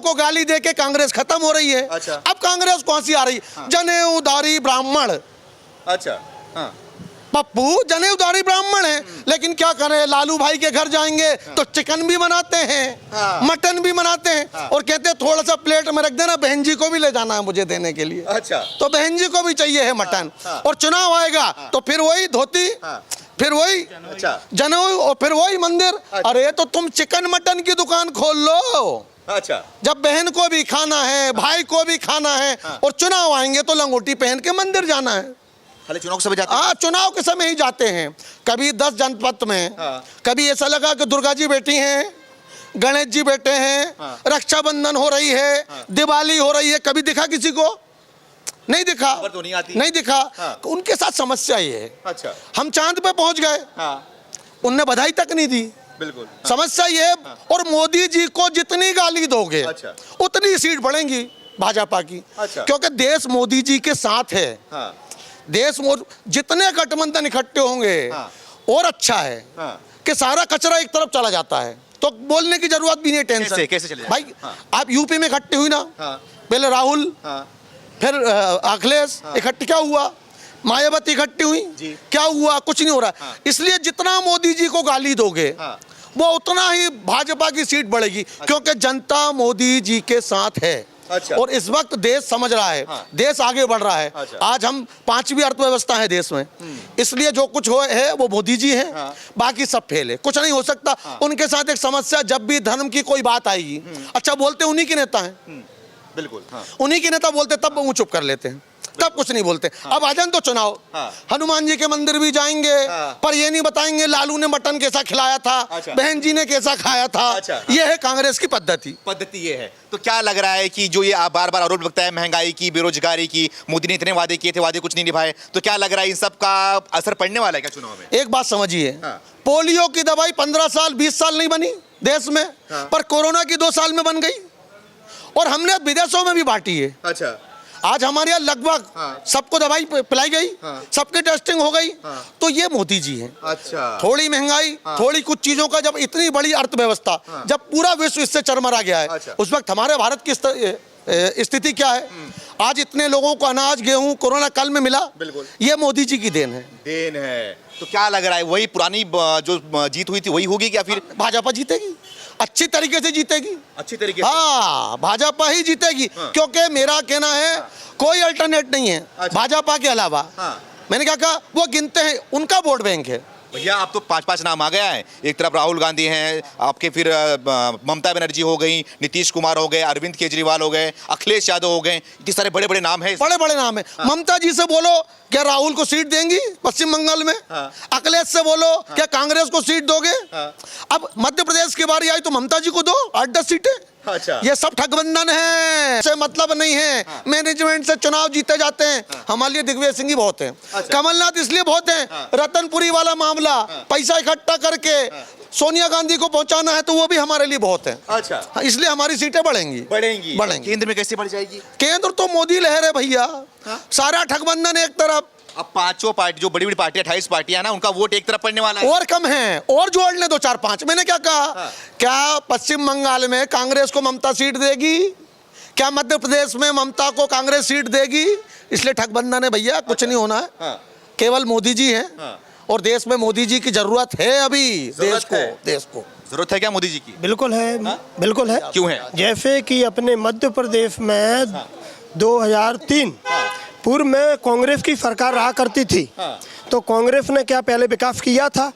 को गाली दे के कांग्रेस खत्म हो रही है। अच्छा। अब कांग्रेस कौन सी आ रही? जनेऊधारी ब्राह्मण। अच्छा, हाँ। पप्पू जनेऊधारी ब्राह्मण है, लेकिन क्या करें, लालू भाई के घर जाएंगे तो चिकन भी बनाते हैं, मटन भी बनाते हैं, और कहते हैं थोड़ा सा प्लेट में रख देना, बहन जी को भी ले जाना है मुझे देने के लिए। अच्छा। तो बहन जी को भी चाहिए है मटन। और चुनाव आएगा तो फिर वही धोती, फिर वही जनेऊ, और फिर वही मंदिर। अरे तो तुम चिकन मटन की दुकान खोल लो। अच्छा। जब बहन को भी खाना है, भाई को भी खाना है, और चुनाव आएंगे तो लंगोटी पहन के मंदिर जाना है। खाली चुनाव के समय जाते हैं? हाँ, चुनाव के समय ही जाते हैं। कभी 10 जनपद में, कभी ऐसा लगा कि दुर्गा जी बैठी हैं, गणेश जी बैठे हैं, रक्षाबंधन हो रही है, दिवाली हो रही है, कभी दिखा किसी को? नहीं दिखा। तो नहीं आती। नहीं दिखा। उनके साथ समस्या ये है। अच्छा। हम चांद पे पहुंच गए, उनने बधाई तक नहीं दी। बिल्कुल। समस्या ये है। और मोदी जी को जितनी गाली दोगे, अच्छा, उतनी सीट बढ़ेंगी भाजपा की। अच्छा। क्योंकि देश मोदी जी के साथ है। देश जितने गठबंधन इकट्ठे होंगे, और अच्छा है कि सारा कचरा एक तरफ चला जाता है, तो बोलने की जरूरत भी नहीं। टेंशन कैसे चले भाई? आप यूपी में इकट्ठे हुई ना, पहले राहुल, फिर अखिलेश इकट्ठे, क्या हुआ? मायावती इकट्ठी हुई, क्या हुआ? कुछ नहीं हो रहा। इसलिए जितना मोदी जी को गाली दोगे, वो उतना ही भाजपा की सीट बढ़ेगी, क्योंकि जनता मोदी जी के साथ है। अच्छा। और इस वक्त देश समझ रहा है, देश आगे बढ़ रहा है। अच्छा। आज हम 5वीं अर्थव्यवस्था है देश में, इसलिए जो कुछ हो है वो मोदी जी है, बाकी सब फेल है, कुछ नहीं हो सकता। उनके साथ एक समस्या, जब भी धर्म की कोई बात आएगी, अच्छा बोलते उन्हीं के नेता हैं। बिल्कुल। उन्हीं के नेता बोलते, तब वो चुप कर लेते हैं, तब कुछ नहीं बोलते। अब आ जाए तो चुनाव, हनुमान जी के मंदिर भी जाएंगे, पर ये नहीं बताएंगे लालू ने मटन कैसा खिलाया था, बहन जी ने कैसा खाया था। ये है कांग्रेस की पद्धति ये है। तो क्या लग रहा है कि जो ये बार बार आरोप लगता है महंगाई की, बेरोजगारी की, मोदी ने इतने वादे किए थे, वादे कुछ नहीं निभाए, तो क्या लग रहा है इन सब का असर पड़ने वाला है क्या चुनाव में? एक बात समझिए, पोलियो की दवाई 15 साल 20 साल नहीं बनी देश में, पर कोरोना की 2 साल में बन गई, और हमने विदेशों में भी बांटी है। अच्छा। आज हमारे यहाँ लगभग सबको दवाई पिलाई गई, सबकी टेस्टिंग हो गई। तो ये मोदी जी हैं। अच्छा। थोड़ी महंगाई, थोड़ी कुछ चीजों का, जब इतनी बड़ी अर्थव्यवस्था, जब पूरा विश्व इससे चरमरा गया है, उस वक्त हमारे भारत की स्थिति क्या है? आज इतने लोगों को अनाज, गेहूं कोरोना काल में मिला, ये मोदी जी की देन है। तो क्या लग रहा है, वही पुरानी जो जीत हुई थी वही होगी, क्या फिर भाजपा जीतेगी? अच्छी तरीके से जीतेगी। अच्छी तरीके से? हाँ, भाजपा ही जीतेगी। क्योंकि मेरा कहना है कोई अल्टरनेट नहीं है भाजपा के अलावा। मैंने क्या कहा, वो गिनते हैं, उनका वोट बैंक है। भैया आप तो 5 नाम आ गया है। एक तरफ राहुल गांधी हैं, आपके फिर ममता बनर्जी हो गई, नीतीश कुमार हो गए, अरविंद केजरीवाल हो गए, अखिलेश यादव हो गए, इतने सारे बड़े बड़े नाम हैं। बड़े बड़े नाम है। ममता जी से बोलो क्या राहुल को सीट देंगी पश्चिम बंगाल में? अखिलेश से बोलो क्या कांग्रेस को सीट दोगे? अब मध्य प्रदेश की बारी आई तो ममता जी को दो 8-10 सीटें। अच्छा। ये सब ठगबंधन है, से मतलब नहीं है। मैनेजमेंट से चुनाव जीते जाते हैं। हमारे लिए दिग्विजय सिंह ही बहुत हैं। कमलनाथ इसलिए बहुत हैं, रतनपुरी वाला मामला, पैसा इकट्ठा करके सोनिया गांधी को पहुंचाना है, तो वो भी हमारे लिए बहुत है। अच्छा। इसलिए हमारी सीटें बढ़ेंगी। केंद्र में कैसे बढ़ जाएगी? केंद्र तो मोदी लहर है भैया। सारा ठगबंधन एक तरफ। अब 5 पार्टी, जो बड़ी बड़ी पार्टी 28 पार्टियां ना, उनका वोट एक तरफ पड़ने वाला है। और कम है, और जोड़ ले 2-4-5। मैंने क्या कहा? क्या पश्चिम बंगाल में कांग्रेस को ममता सीट देगी? क्या मध्य प्रदेश में ममता को कांग्रेस सीट देगी? इसलिए ठगबंधन है भैया, कुछ नहीं होना है। केवल मोदी जी हैं, और देश में मोदी जी की जरूरत है। अभी देश को जरूरत है क्या मोदी जी की? बिल्कुल है। बिल्कुल है। क्यों है? जैसे कि अपने मध्य प्रदेश में 2003 पूर्व में कांग्रेस की सरकार रहा करती थी, तो कांग्रेस ने क्या पहले विकास किया था?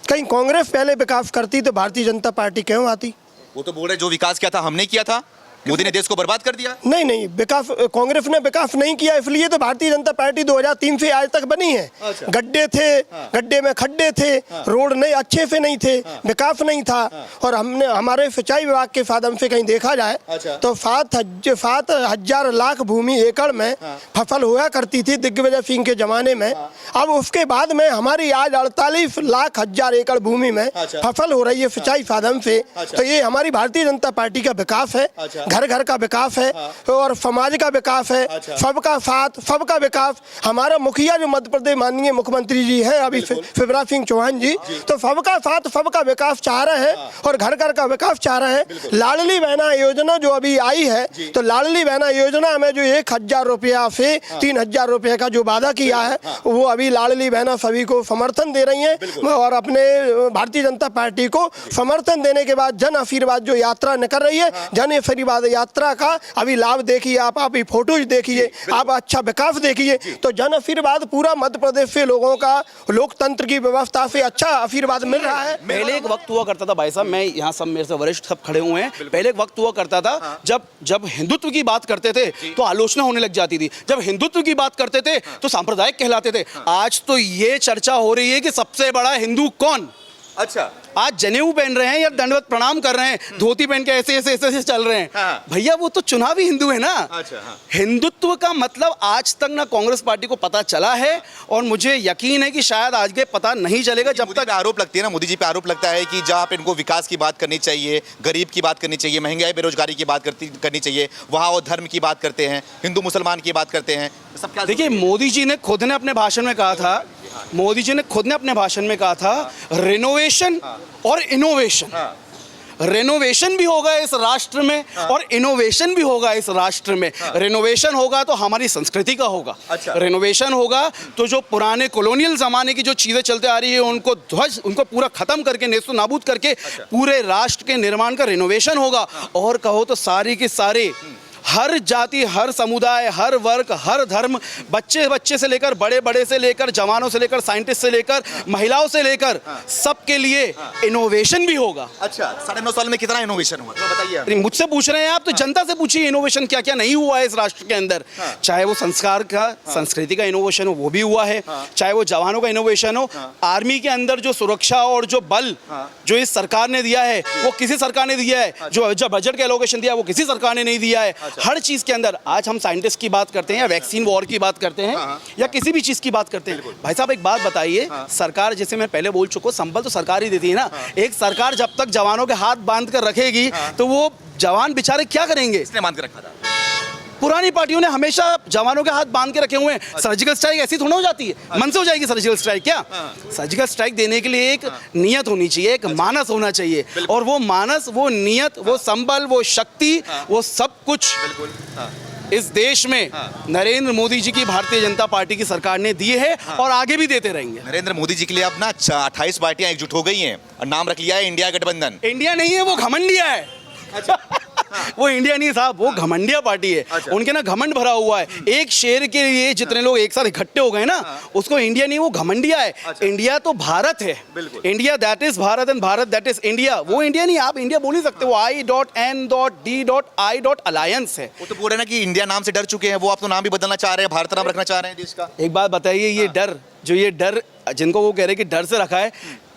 कहीं कांग्रेस पहले विकास करती तो भारतीय जनता पार्टी क्यों आती? वो तो बोल रहे जो विकास किया था हमने किया था, मोदी ने देश को बर्बाद कर दिया। नहीं, विकास कांग्रेस ने विकास नहीं किया, इसलिए तो भारतीय जनता पार्टी 2003 से आज तक बनी है। अच्छा। गड्ढे थे, गड्ढे में खड्डे थे, रोड नहीं अच्छे से नहीं थे, विकास नहीं था। और हमने हमारे सिंचाई विभाग के साथ हमसे कहीं देखा जाए तो 7,000 लाख भूमि एकड़ में फसल हुआ करती थी दिग्विजय सिंह के जमाने में। अब उसके बाद में हमारी आज 48 लाख हजार एकड़ भूमि में फसल हो रही है सिंचाई साधन से। तो ये हमारी भारतीय जनता पार्टी का विकास है। घर घर का विकास है और समाज का विकास है। सबका साथ सबका विकास। हमारा मुखिया जो मध्य प्रदेश माननीय मुख्यमंत्री जी हैं अभी शिवराज सिंह चौहान जी, तो सबका साथ सबका विकास चाह रहे हैं और घर घर का विकास चाह रहे हैं। लाडली बहना योजना जो अभी आई है, तो लाडली बहना योजना में जो 1000 रुपया से 3000 रुपये का जो वादा किया है, वो अभी लाडली बहना सभी को समर्थन दे रही हैं और अपने भारतीय जनता पार्टी को समर्थन देने के बाद जन आशीर्वाद जो यात्रा निकल रही है, जन आशीर्वाद यात्रा का अभी लाभ देखिए आप अभी फोटोज देखिए, आप अच्छा विकास देखिए। तो जन आशीर्वाद पूरा मध्य प्रदेश से लोगों का लोकतंत्र की व्यवस्था से अच्छा आशीर्वाद मिल रहा है। पहले एक वक्त हुआ करता था भाई साहब, मैं यहाँ सब मेरे से वरिष्ठ सब खड़े हुए हैं, पहले एक वक्त हुआ करता था जब हिंदुत्व की बात करते थे तो आलोचना होने लग जाती थी, जब हिंदुत्व की बात करते थे तो सांप्रदायिक कहलाते थे। आज तो ये चर्चा हो रही है कि सबसे बड़ा हिंदू कौन। अच्छा, आज जनेऊ पहन रहे हैं या दंडवत प्रणाम कर रहे हैं, धोती पहन के ऐसे ऐसे ऐसे चल रहे हैं। भैया वो तो चुनावी हिंदू है ना। हिंदुत्व का मतलब आज तक ना कांग्रेस पार्टी को पता चला है और मुझे यकीन है कि शायद आज के पता नहीं चलेगा जब तक। आरोप लगती है ना, मोदी जी पे आरोप लगता है कि जहाँ पे इनको विकास की बात करनी चाहिए, गरीब की बात करनी चाहिए, महंगाई बेरोजगारी की बात करनी चाहिए, वहाँ वो धर्म की बात करते हैं, हिंदू मुसलमान की बात करते हैं। सब क्या देखिए, मोदी जी ने खुद ने अपने भाषण में कहा था, मोदी जी ने खुद ने अपने भाषण में कहा था रिनोवेशन और इनोवेशन। रेनोवेशन भी होगा इस राष्ट्र में और इनोवेशन भी होगा इस राष्ट्र में। रेनोवेशन होगा तो हमारी संस्कृति का होगा। रेनोवेशन होगा तो जो पुराने कॉलोनियल जमाने की जो चीजें चलते आ रही है उनको पूरा खत्म करके नेस्तु नाबूद करके पूरे राष्ट्र के निर्माण का रेनोवेशन होगा। और कहो तो सारी की सारी हर जाति, हर समुदाय, हर वर्ग, हर धर्म, बच्चे से लेकर बड़े से लेकर जवानों से लेकर साइंटिस्ट से लेकर महिलाओं से लेकर सबके लिए इनोवेशन भी होगा। अच्छा, 9.5 साल में कितना इनोवेशन हुआ तो बताइए। मुझसे पूछ रहे हैं आप, तो जनता से पूछिए इनोवेशन क्या क्या नहीं हुआ है इस राष्ट्र के अंदर। चाहे वो संस्कार का, संस्कृति का इनोवेशन हो वो भी हुआ है, चाहे वो जवानों का इनोवेशन हो, आर्मी के अंदर जो सुरक्षा और जो बल जो इस सरकार ने दिया है वो किसी सरकार ने दिया है, जो बजट का एलोकेशन दिया वो किसी सरकार ने नहीं दिया है। हर चीज के अंदर आज हम साइंटिस्ट की बात करते हैं या वैक्सीन वॉर की बात करते हैं या किसी भी चीज की बात करते हैं। भाई साहब एक बात बताइए, सरकार, जैसे मैं पहले बोल चुका हूं, संबल तो सरकार ही देती है ना। एक सरकार जब तक जवानों के हाथ बांध कर रखेगी तो वो जवान बेचारे क्या करेंगे। इसने बांध के रखा था, पुरानी पार्टियों ने हमेशा जवानों के हाथ बांध के रखे हुए हैं। सर्जिकल स्ट्राइक ऐसी थोड़ा हो जाती है, मन से हो जाएगी सर्जिकल स्ट्राइक क्या? सर्जिकल स्ट्राइक देने के लिए एक नियत होनी चाहिए, एक मानस होना चाहिए, और वो मानस, वो नियत, वो संबल, वो शक्ति, वो सब कुछ इस देश में नरेंद्र मोदी जी की भारतीय जनता पार्टी की सरकार ने दिए है और आगे भी देते रहेंगे। नरेंद्र मोदी जी के लिए अब ना 28 पार्टियां एकजुट हो गई हैं और नाम रख लिया है इंडिया गठबंधन। इंडिया नहीं है, वो घमंडिया है। वो इंडिया नहीं साहब, वो घमंडिया पार्टी है। उनके ना घमंड भरा हुआ है। एक शेर के लिए जितने लोग एक साथ इकट्ठे हो गए ना, उसको इंडिया नहीं, वो घमंडिया है। इंडिया तो भारत है, India that is Bharat and Bharat that is India. वो इंडिया नहीं, आप इंडिया बोल नहीं सकते, वो I.N.D.I.Alliance है। वो तो बोल रहे ना कि इंडिया नाम से डर चुके हैं, वो आप तो नाम भी बदलना चाह रहे हैं, भारत नाम रखना चाह रहे हैं देश का। एक बात बताइए, ये डर जिनको वो कह रहे हैं कि डर से रखा है,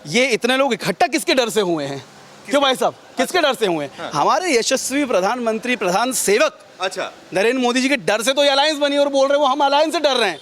ये इतने लोग इकट्ठा किसके डर से हुए हैं? क्यों भाई साहब, किसके डर से हुए हैं? हमारे यशस्वी प्रधानमंत्री, प्रधान सेवक नरेंद्र मोदी जी के डर से तो ये अलायंस बनी और बोल रहे वो हम अलायंस से डर रहे हैं।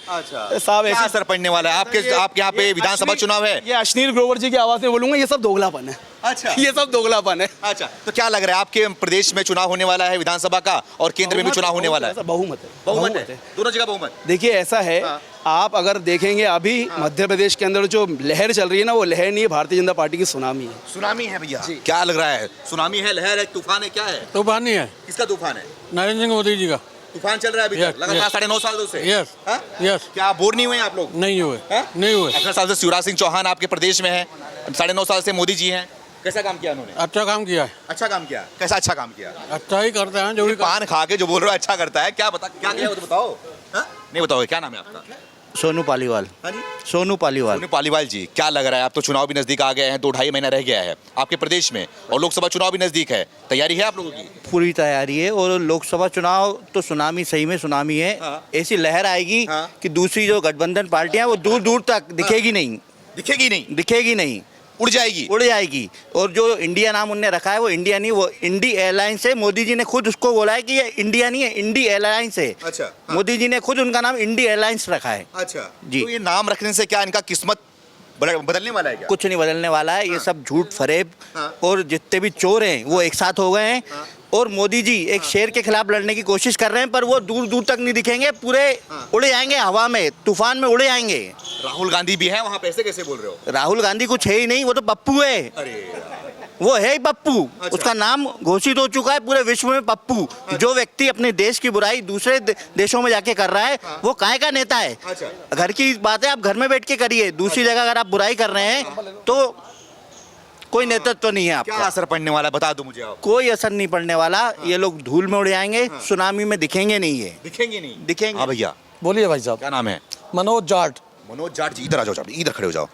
साहब क्या असर पड़ने वाला है आपके यहाँ पे विधानसभा चुनाव है? ये अश्नील ग्रोवर जी की आवाज में बोलूंगा, ये सब दोगलापन है। अच्छा, ये सब दोगलापन है। अच्छा, तो क्या लग रहा है आपके प्रदेश में चुनाव होने वाला है विधानसभा का और केंद्र में भी चुनाव होने वाला है? बहुमत है, बहुमत है, दोनों जगह बहुमत। देखिए ऐसा है, आप अगर देखेंगे अभी मध्य प्रदेश के अंदर जो लहर चल रही है ना, वो लहर नहीं है, भारतीय जनता पार्टी की सुनामी है। सुनामी है भैया, क्या लग रहा है? सुनामी है, लहर है, तूफान है, क्या है? तूफान ही है। किसका तूफान है? नरेंद्र सिंह मोदी जी का तूफान चल रहा है अभी तक लगातार 9.5 सालों से। यस। क्या बोर नहीं हुए आप लोग? नहीं हुए। 18 साल से शिवराज सिंह चौहान आपके प्रदेश में है, 9.5 साल से मोदी जी हैं। कैसा काम किया उन्होंने? अच्छा काम किया है। अच्छा काम किया, कैसा अच्छा काम किया? अच्छा ही करते हैं जो भी। पान खा के जो बोल रहे हो अच्छा करता है, क्या किया वो तो बताओ। नहीं बताओगे, क्या नाम है आपका? सोनू पालीवाल। हाँ जी, सोनू पालीवाल। सोनू पालीवाल जी, क्या लग रहा है? आप तो चुनाव भी नजदीक आ गए हैं, 2-2.5 महीना रह गया है आपके प्रदेश में और लोकसभा चुनाव भी नजदीक है, तैयारी है आप लोगों की? पूरी तैयारी है और लोकसभा चुनाव तो सुनामी, सही में सुनामी है। ऐसी लहर आएगी कि दूसरी जो गठबंधन पार्टियां वो दूर दूर तक दिखेगी नहीं, दिखेगी नहीं, उड़ जाएगी। और जो इंडिया नाम उनने रखा है वो इंडिया नहीं, वो इंडी एयरलाइंस है। मोदी जी ने खुद उसको बोला है कि ये इंडिया नहीं है, इंडी एयरलाइंस है। अच्छा, मोदी जी ने खुद उनका नाम इंडी एयरलाइंस रखा है। अच्छा जी। तो ये नाम रखने से क्या इनका किस्मत बदलने वाला है क्या? कुछ नहीं बदलने वाला है। ये सब झूठ फरेब और जितने भी चोर हैं वो एक साथ हो गए हैं और मोदी जी एक शेर के खिलाफ लड़ने की कोशिश कर रहे हैं, पर वो दूर दूर तक नहीं दिखेंगे, पूरे उड़े आएंगे हवा में, तूफान में उड़े आएंगे। राहुल गांधी भी है वहाँ पे, ऐसे कैसे बोल रहे हो? राहुल गांधी कुछ है ही नहीं, वो तो पप्पू है। अरे वो है ही पप्पू। अच्छा। उसका नाम घोषित हो चुका है पूरे विश्व में, पप्पू। जो व्यक्ति अपने देश की बुराई दूसरे देशों में जाके कर रहा है, वो काहे का नेता है? अच्छा। घर की बात है, आप घर में बैठ के करिए, दूसरी जगह अगर आप बुराई कर रहे हैं तो कोई नेतृत्व तो नहीं है क्या आपका। असर पड़ने वाला है, बता दो मुझे आप। कोई असर नहीं पड़ने वाला, ये लोग धूल में उड़ जाएंगे, सुनामी में दिखेंगे नहीं, ये दिखेंगे नहीं। दिखेंगे। हाँ भैया, बोलिए भाई साहब। क्या नाम है? मनोज जाट। मनोज जाट जी, इधर आ जाओ, इधर खड़े हो जाओ।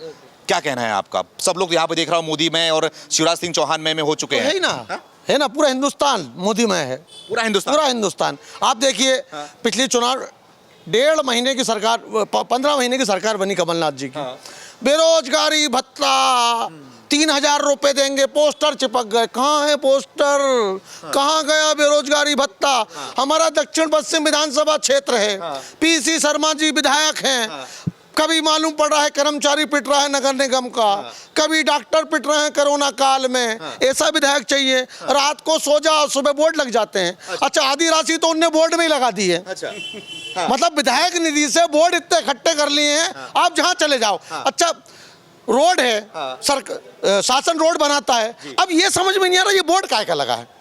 क्या कहना है आपका? सब लोग यहाँ पे देख रहा हूँ मोदी में और शिवराज सिंह चौहान में हो चुके है हैं। ही ना, है ना, पूरा हिंदुस्तान मोदी में है। पूरा हिंदुस्तान। पूरा हिंदुस्तान। आप देखिए, पिछली चुनाव 1.5 महीने की सरकार, 15 महीने की सरकार बनी कमलनाथ जी की। बेरोजगारी भत्ता 3000 रुपए देंगे, पोस्टर चिपक गए। कहाँ है पोस्टर? कहाँ गया बेरोजगारी भत्ता? हमारा दक्षिण पश्चिम विधानसभा क्षेत्र है, पीसी शर्मा जी विधायक हैं। कभी मालूम पड़ रहा है कर्मचारी पिट रहा है नगर निगम का, कभी डॉक्टर पिट रहे हैं कोरोना काल में। ऐसा विधायक चाहिए। रात को सो जाओ, सुबह बोर्ड लग जाते हैं। अच्छा, आधी राशि तो उनने बोर्ड में ही लगा दी है। अच्छा, मतलब विधायक निधि से बोर्ड इतने इकट्ठे कर लिए हैं, आप जहां चले जाओ। अच्छा, रोड है, शासन रोड बनाता है। अब ये समझ में नहीं आ रहा ये बोर्ड काय का लगा है।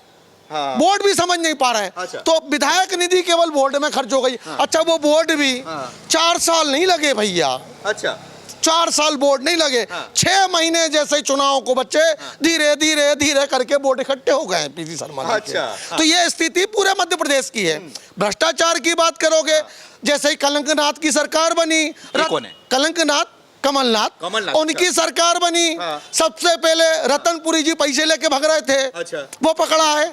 बोर्ड भी समझ नहीं पा रहे हैं। अच्छा। तो विधायक निधि केवल बोर्ड में खर्च हो गई। अच्छा, वो बोर्ड भी 4 साल नहीं लगे भैया। अच्छा, 4 साल बोर्ड नहीं लगे। 6 महीने जैसे ही चुनाव को बच्चे धीरे धीरे धीरे करके बोर्ड इकट्ठे हो गए पीसी शर्मा जी के। अच्छा। तो ये स्थिति पूरे मध्य प्रदेश की है। भ्रष्टाचार की बात करोगे, जैसे ही कलंकनाथ की सरकार बनी, कौन है? कलंकनाथ, कमलनाथ, उनकी सरकार बनी। सबसे पहले रतनपुरी जी पैसे लेके भग रहे थे। अच्छा। वो पकड़ा है।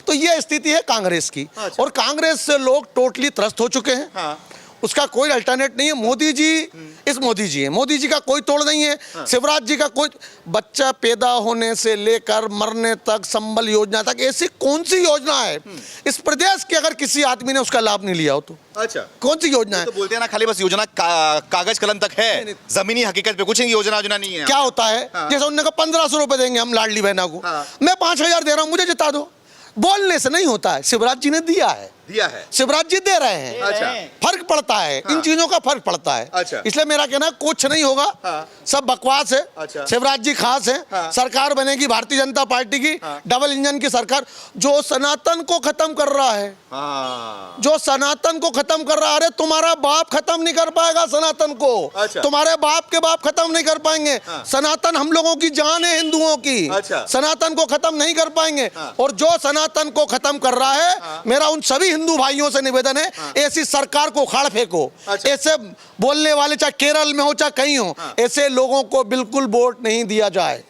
तो ये स्थिति है कांग्रेस की। और कांग्रेस से लोग टोटली त्रस्त हो चुके हैं। उसका कोई अल्टरनेट नहीं है। मोदी जी इस मोदी जी है, मोदी जी का कोई तोड़ नहीं है। शिवराज जी का कोई, बच्चा पैदा होने से लेकर मरने तक, संबल योजना तक, ऐसी कौन सी योजना है इस प्रदेश के अगर किसी आदमी ने उसका लाभ नहीं लिया हो तो? अच्छा, कौन सी योजना है? तो बोलते हैं ना खाली बस योजना कागज कलम तक है, जमीनी हकीकत पे कुछ नहीं, योजना नहीं है। क्या होता है? जैसे उन्होंने कहा 1500 रुपए देंगे हम लाडली बहना को, मैं 5000 दे रहा हूं, मुझे जिता दो। बोलने से नहीं होता है। शिवराज जी ने दिया है, शिवराज जी दे रहे हैं। अच्छा। फर्क पड़ता है। इन चीजों का फर्क पड़ता है। अच्छा। इसलिए मेरा कहना कुछ नहीं होगा। सब बकवास है। अच्छा। शिवराज जी खास है। सरकार बनेगी भारतीय जनता पार्टी की, डबल इंजन की सरकार, जो सनातन को खत्म कर रहा है। जो सनातन को खत्म कर रहा है। अरे तुम्हारा बाप खत्म नहीं कर पाएगा सनातन को। अच्छा। तुम्हारे बाप के बाप खत्म नहीं कर पाएंगे। सनातन हम लोगों की जान है, हिंदुओं की। अच्छा। सनातन को खत्म नहीं कर पाएंगे। और जो सनातन को खत्म कर रहा है, मेरा उन सभी हिंदू भाइयों से निवेदन है, ऐसी सरकार को उखाड़ फेंको। अच्छा। ऐसे बोलने वाले चाहे केरल में हो चाहे कहीं हो, ऐसे लोगों को बिल्कुल वोट नहीं दिया जाए।